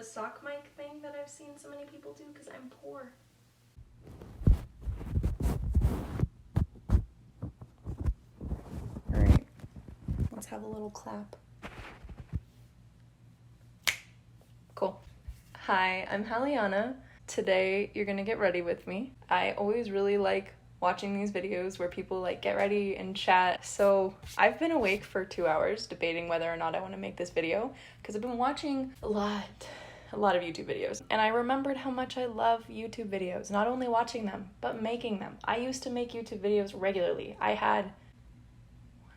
the sock mic thing that I've seen so many people do because I'm poor. All right, let's have a little clap. Cool. Hi, I'm Haliana. Today you're gonna get ready with me. I always really like watching these videos where people like get ready and chat. So I've been awake for 2 hours debating whether or not I want to make this video because I've been watching a lot of YouTube videos, and I remembered how much I love YouTube videos, not only watching them but making them. I used to make YouTube videos regularly. I had 1,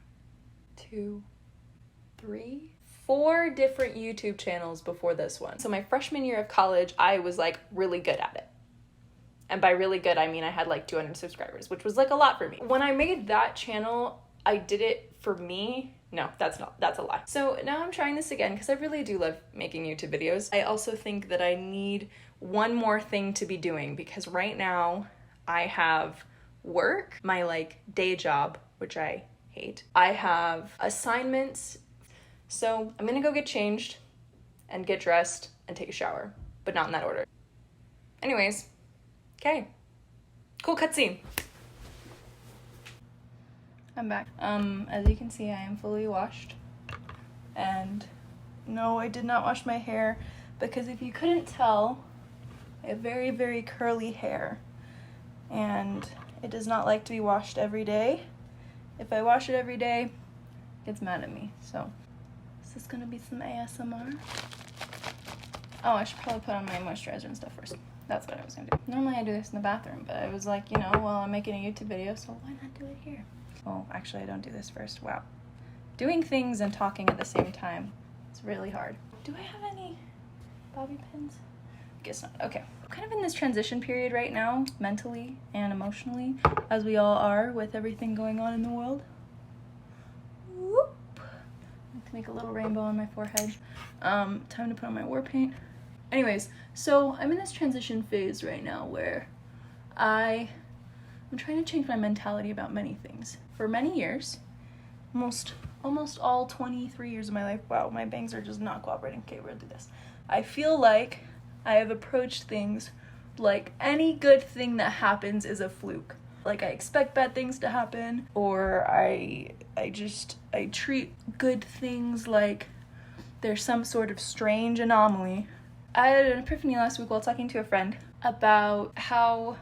2, 3, 4 different YouTube channels before this one. So my freshman year of college, I was like really good at it. And by really good, I mean I had like 200 subscribers, which was like a lot for me. When I made that channel, I did it for me. No, that's a lie. So now I'm trying this again because I really do love making YouTube videos. I also think that I need one more thing to be doing because right now I have work, my like day job, which I hate. I have assignments. So I'm gonna go get changed and get dressed and take a shower, but not in that order. Anyways, okay, cool cutscene. I'm back. As you can see, I am fully washed. And no, I did not wash my hair because if you couldn't tell, I have very, very curly hair. And it does not like to be washed every day. If I wash it every day, it gets mad at me. So, is this gonna be some ASMR? Oh, I should probably put on my moisturizer and stuff first. That's what I was gonna do. Normally I do this in the bathroom, but I was like, you know, well, I'm making a YouTube video, so why not do it here? Oh, actually, I don't do this first. Wow. Doing things and talking at the same time is really hard. Do I have any bobby pins? Guess not. Okay. I'm kind of in this transition period right now, mentally and emotionally, as we all are with everything going on in the world. Whoop. I have to make a little rainbow on my forehead. Time to put on my war paint. Anyways, so I'm in this transition phase right now where I'm trying to change my mentality about many things. For many years, almost all 23 years of my life, wow, my bangs are just not cooperating. Okay, we're gonna do this. I feel like I have approached things like any good thing that happens is a fluke. Like I expect bad things to happen, or I treat good things like there's some sort of strange anomaly. I had an epiphany last week while talking to a friend about how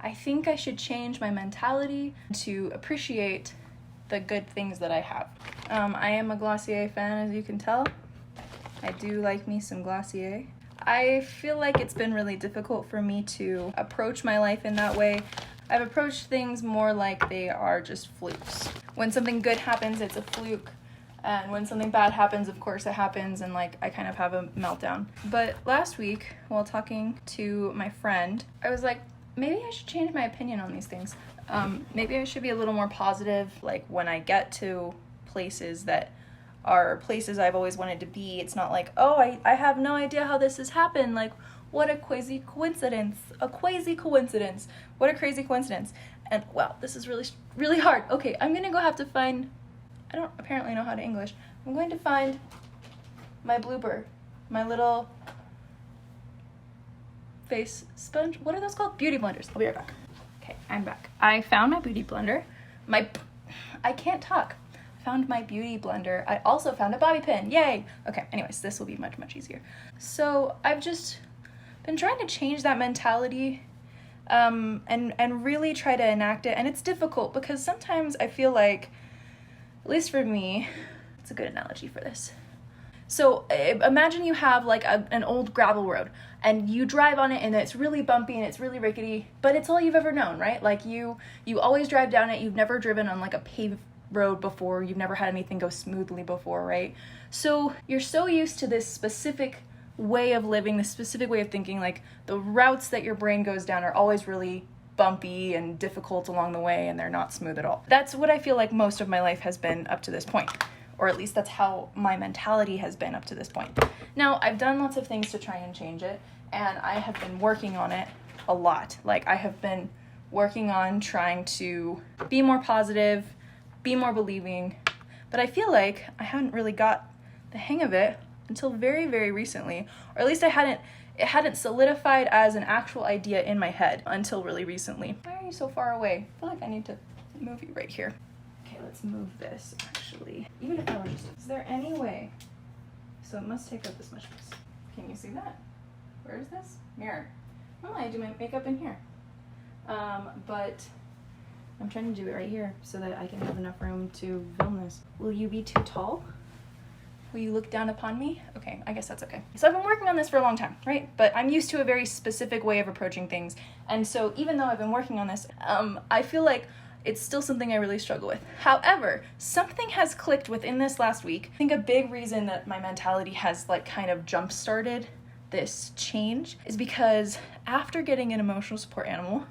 I think I should change my mentality to appreciate the good things that I have. I am a Glossier fan, as you can tell. I do like me some Glossier. I feel like it's been really difficult for me to approach my life in that way. I've approached things more like they are just flukes. When something good happens, it's a fluke. And when something bad happens, of course it happens, and like I kind of have a meltdown. But last week, while talking to my friend, I was like, maybe I should change my opinion on these things. Maybe I should be a little more positive, like when I get to places that are places I've always wanted to be. It's not like, oh, I have no idea how this has happened. Like, what a crazy coincidence. What a crazy coincidence. And wow, this is really, really hard. Okay, I'm gonna go have to find, I don't apparently know how to English. I'm going to find my blooper, my little face sponge. What are those called? Beauty blenders. I'll be right back. Okay, I'm back. I found my beauty blender. I can't talk. Found my beauty blender. I also found a bobby pin. Yay! Okay, anyways, this will be much, much easier. So I've just been trying to change that mentality and really try to enact it. And it's difficult because sometimes I feel like, at least for me, it's a good analogy for this. So imagine you have like an old gravel road and you drive on it and it's really bumpy and it's really rickety, but it's all you've ever known, right? Like you always drive down it. You've never driven on like a paved road before. You've never had anything go smoothly before, right? So you're so used to this specific way of living, this specific way of thinking, like the routes that your brain goes down are always really bumpy and difficult along the way and they're not smooth at all. That's what I feel like most of my life has been up to this point. Or at least that's how my mentality has been up to this point. Now, I've done lots of things to try and change it, and I have been working on it a lot. Like, I have been working on trying to be more positive, be more believing, but I feel like I haven't really got the hang of it until very, very recently, or at least it hadn't solidified as an actual idea in my head until really recently. Why are you so far away? I feel like I need to move you right here. Okay, let's move this, actually. Even if I were just, is there any way? So it must take up this much space. Can you see that? Where is this? Mirror. Normally I do my makeup in here. But I'm trying to do it right here so that I can have enough room to film this. Will you be too tall? Will you look down upon me? Okay, I guess that's okay. So I've been working on this for a long time, right? But I'm used to a very specific way of approaching things. And so even though I've been working on this, I feel like it's still something I really struggle with. However, something has clicked within this last week. I think a big reason that my mentality has like kind of jump-started this change is because after getting an emotional support animal,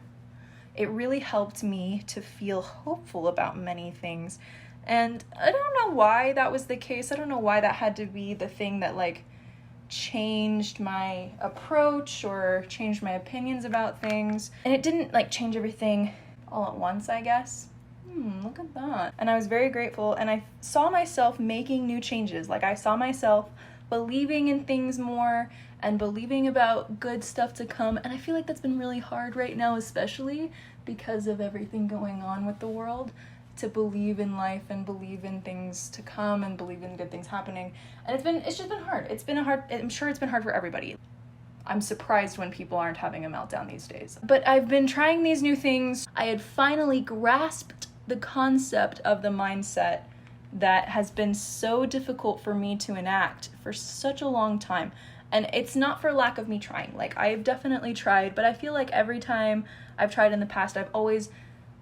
it really helped me to feel hopeful about many things. And I don't know why that was the case. I don't know why that had to be the thing that like changed my approach or changed my opinions about things. And it didn't like change everything all at once, I guess. Look at that. And I was very grateful, and I saw myself making new changes. Like I saw myself believing in things more and believing about good stuff to come. And I feel like that's been really hard right now, especially because of everything going on with the world, to believe in life and believe in things to come and believe in good things happening. And it's just been hard. I'm sure it's been hard for everybody. I'm surprised when people aren't having a meltdown these days. But I've been trying these new things. I had finally grasped the concept of the mindset that has been so difficult for me to enact for such a long time. And it's not for lack of me trying. Like, I've definitely tried, but I feel like every time I've tried in the past, I've always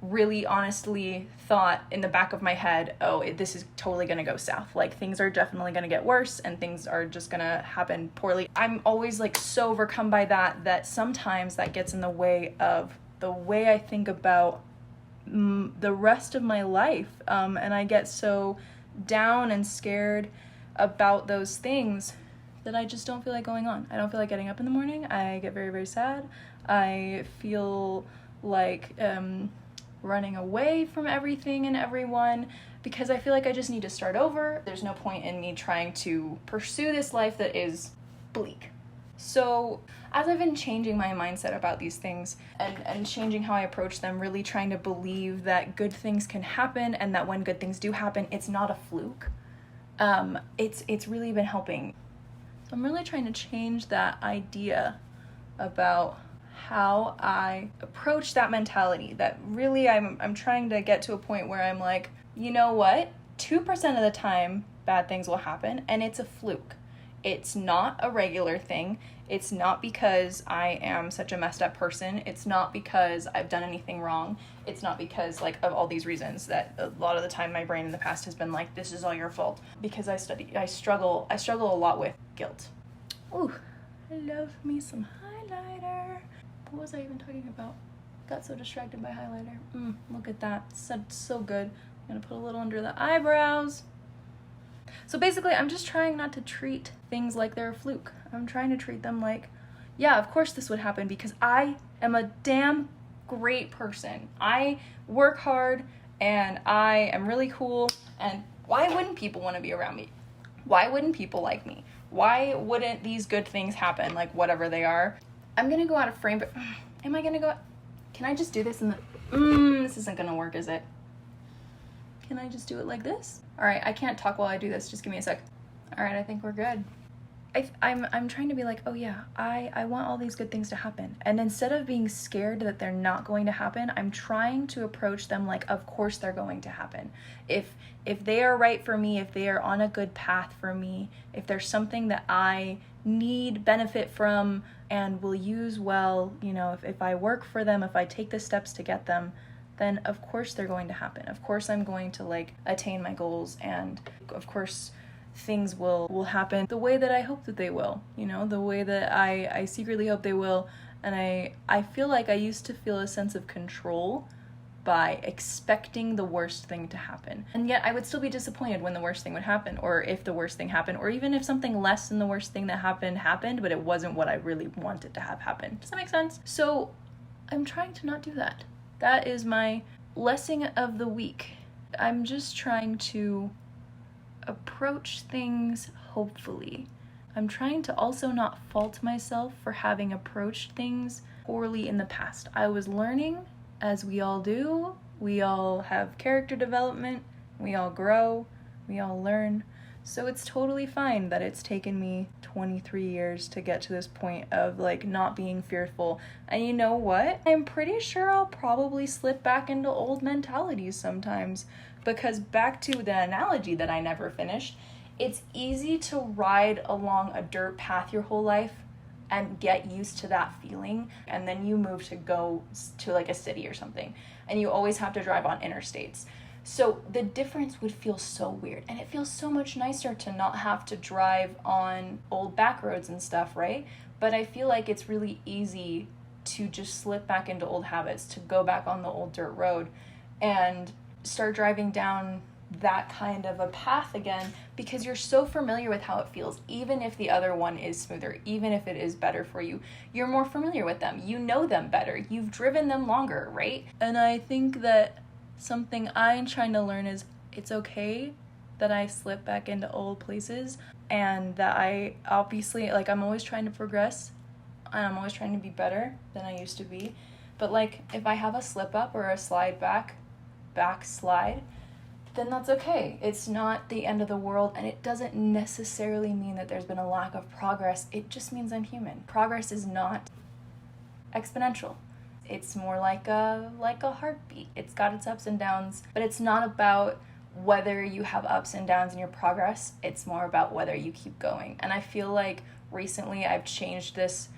really honestly thought in the back of my head, this is totally gonna go south. Like, things are definitely gonna get worse and things are just gonna happen poorly. I'm always like so overcome by that sometimes that gets in the way of the way I think about the rest of my life. And I get so down and scared about those things that I just don't feel like going on. I don't feel like getting up in the morning. I get very, very sad. I feel like running away from everything and everyone because I feel like I just need to start over. There's no point in me trying to pursue this life that is bleak. So as I've been changing my mindset about these things and changing how I approach them, really trying to believe that good things can happen and that when good things do happen, it's not a fluke, it's really been helping. So I'm really trying to change that idea about how I approach that mentality, that really I'm trying to get to a point where I'm like, you know what? 2% of the time bad things will happen and it's a fluke. It's not a regular thing. It's not because I am such a messed up person. It's not because I've done anything wrong. It's not because like of all these reasons that a lot of the time my brain in the past has been like, this is all your fault. Because I struggle a lot with guilt. Ooh, I love me some highlighter. What was I even talking about? Got so distracted by highlighter. Look at that, so good. I'm gonna put a little under the eyebrows. So basically, I'm just trying not to treat things like they're a fluke. I'm trying to treat them like, yeah, of course this would happen because I am a damn great person. I work hard and I am really cool, and why wouldn't people want to be around me? Why wouldn't people like me? Why wouldn't these good things happen, like whatever they are? I'm gonna go out of frame, but am I gonna go? Can I just do this in the, this isn't gonna work, is it? Can I just do it like this? All right, I can't talk while I do this. Just give me a sec. All right, I think we're good. I'm trying to be like, oh yeah, I want all these good things to happen. And instead of being scared that they're not going to happen, I'm trying to approach them like, of course they're going to happen. If they are right for me, if they are on a good path for me, if there's something that I need benefit from and will use well, you know, if I work for them, if I take the steps to get them, then of course they're going to happen. Of course I'm going to like attain my goals, and of course things will happen the way that I hope that they will, you know, the way that I secretly hope they will. And I feel like I used to feel a sense of control by expecting the worst thing to happen. And yet I would still be disappointed when the worst thing would happen, or if the worst thing happened, or even if something less than the worst thing that happened, but it wasn't what I really wanted to have happen. Does that make sense? So I'm trying to not do that. That is my lesson of the week. I'm just trying to approach things hopefully. I'm trying to also not fault myself for having approached things poorly in the past. I was learning, as we all do. We all have character development, we all grow, we all learn. So it's totally fine that it's taken me 23 years to get to this point of like not being fearful. And you know what? I'm pretty sure I'll probably slip back into old mentalities sometimes, because back to the analogy that I never finished, it's easy to ride along a dirt path your whole life and get used to that feeling, and then you move to go to like a city or something, and you always have to drive on interstates. So the difference would feel so weird, and it feels so much nicer to not have to drive on old back roads and stuff, right? But I feel like it's really easy to just slip back into old habits, to go back on the old dirt road and start driving down that kind of a path again, because you're so familiar with how it feels. Even if the other one is smoother, even if it is better for you, you're more familiar with them. You know them better. You've driven them longer, right? And I think that something I'm trying to learn is it's okay that I slip back into old places, and that I obviously, like, I'm always trying to progress and I'm always trying to be better than I used to be. But like, if I have a slip up or a backslide, then that's okay. It's not the end of the world, and it doesn't necessarily mean that there's been a lack of progress. It just means I'm human. Progress is not exponential. It's more like a heartbeat. It's got its ups and downs, but it's not about whether you have ups and downs in your progress. It's more about whether you keep going. And I feel like recently I've changed this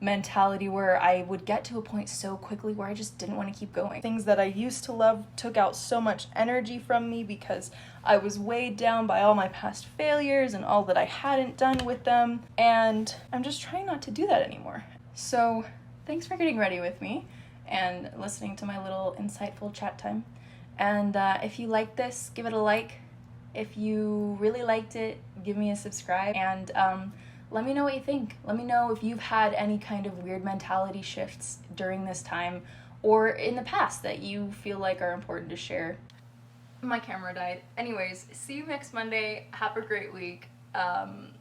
mentality where I would get to a point so quickly where I just didn't want to keep going. Things that I used to love took out so much energy from me because I was weighed down by all my past failures and all that I hadn't done with them, and I'm just trying not to do that anymore. So thanks for getting ready with me and listening to my little insightful chat time. And if you like this, give it a like. If you really liked it, give me a subscribe, and let me know what you think. Let me know if you've had any kind of weird mentality shifts during this time or in the past that you feel like are important to share. My camera died. Anyways, see you next Monday. Have a great week. Bye.